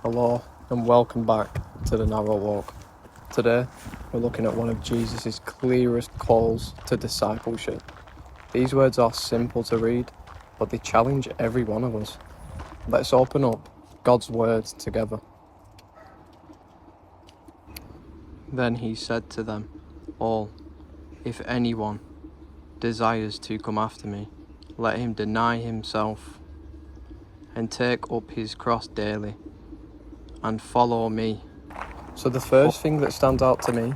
Hello and welcome back to the Narrow Walk. Today we're looking at one of Jesus' clearest calls to discipleship. These words are simple to read, but they challenge every one of us. Let's open up God's word together. Then he said to them all, "If anyone desires to come after me, let him deny himself and take up his cross daily and follow me." So the first thing that stands out to me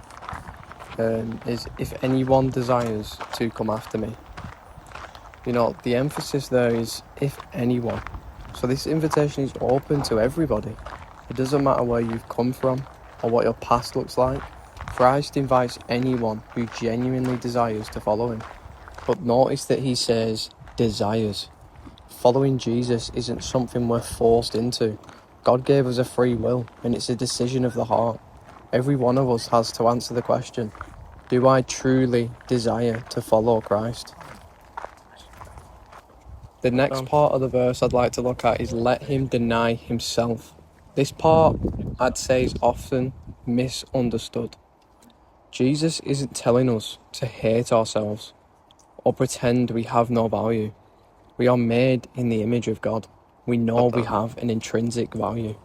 is if anyone desires to come after me. You know, the emphasis there is if anyone. So this invitation is open to everybody. It doesn't matter where you've come from or what your past looks like. Christ invites anyone who genuinely desires to follow him. But notice that he says desires. Following Jesus isn't something we're forced into. God gave us a free will, and it's a decision of the heart. Every one of us has to answer the question, do I truly desire to follow Christ? The next part of the verse I'd like to look at is let him deny himself. This part, I'd say, is often misunderstood. Jesus isn't telling us to hate ourselves or pretend we have no value. We are made in the image of God. We know we have an intrinsic value.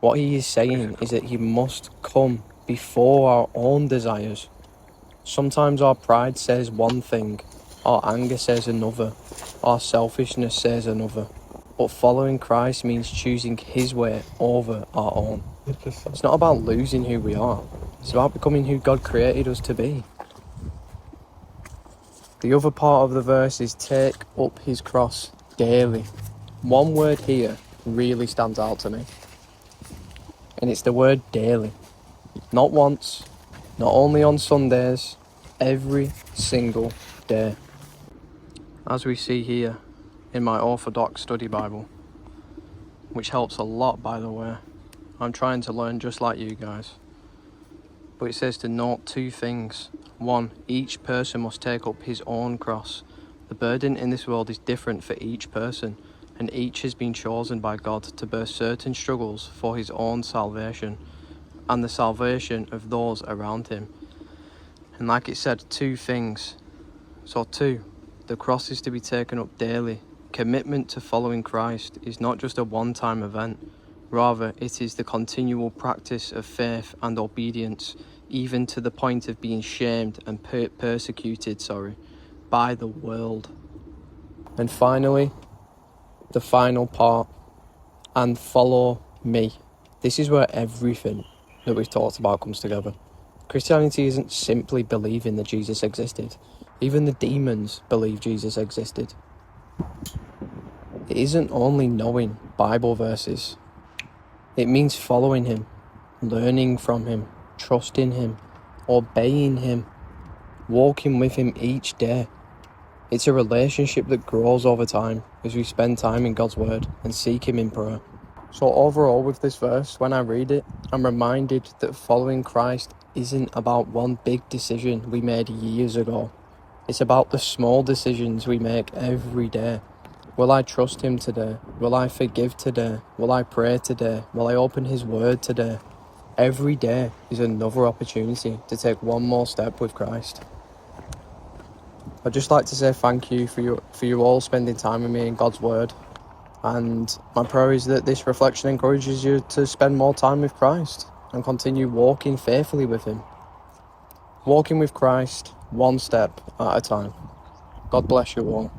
What he is saying is that he must come before our own desires. Sometimes our pride says one thing, our anger says another, our selfishness says another. But following Christ means choosing his way over our own. It's not about losing who we are. It's about becoming who God created us to be. The other part of the verse is take up his cross daily. One word here really stands out to me. And it's the word daily. Not once, not only on Sundays, every single day. As we see here in my Orthodox study Bible, which helps a lot, by the way. I'm trying to learn just like you guys. But it says to note two things. One, each person must take up his own cross. The burden in this world is different for each person, and each has been chosen by God to bear certain struggles for his own salvation and the salvation of those around him. And like it said, two things. So two, the cross is to be taken up daily. Commitment to following Christ is not just a one-time event. Rather, it is the continual practice of faith and obedience, even to the point of being shamed and persecuted by the world. And finally, the final part, and follow me. This is where everything that we've talked about comes together. Christianity isn't simply believing that Jesus existed. Even the demons believe Jesus existed. It isn't only knowing Bible verses. It means following him, learning from him, trusting him, obeying him, walking with him each day. It's a relationship that grows over time as we spend time in God's word and seek him in prayer. So overall with this verse, when I read it, I'm reminded that following Christ isn't about one big decision we made years ago. It's about the small decisions we make every day. Will I trust him today? Will I forgive today? Will I pray today? Will I open his word today? Every day is another opportunity to take one more step with Christ. I'd just like to say thank you for you all spending time with me in God's word. And my prayer is that this reflection encourages you to spend more time with Christ and continue walking faithfully with him. Walking with Christ, one step at a time. God bless you all.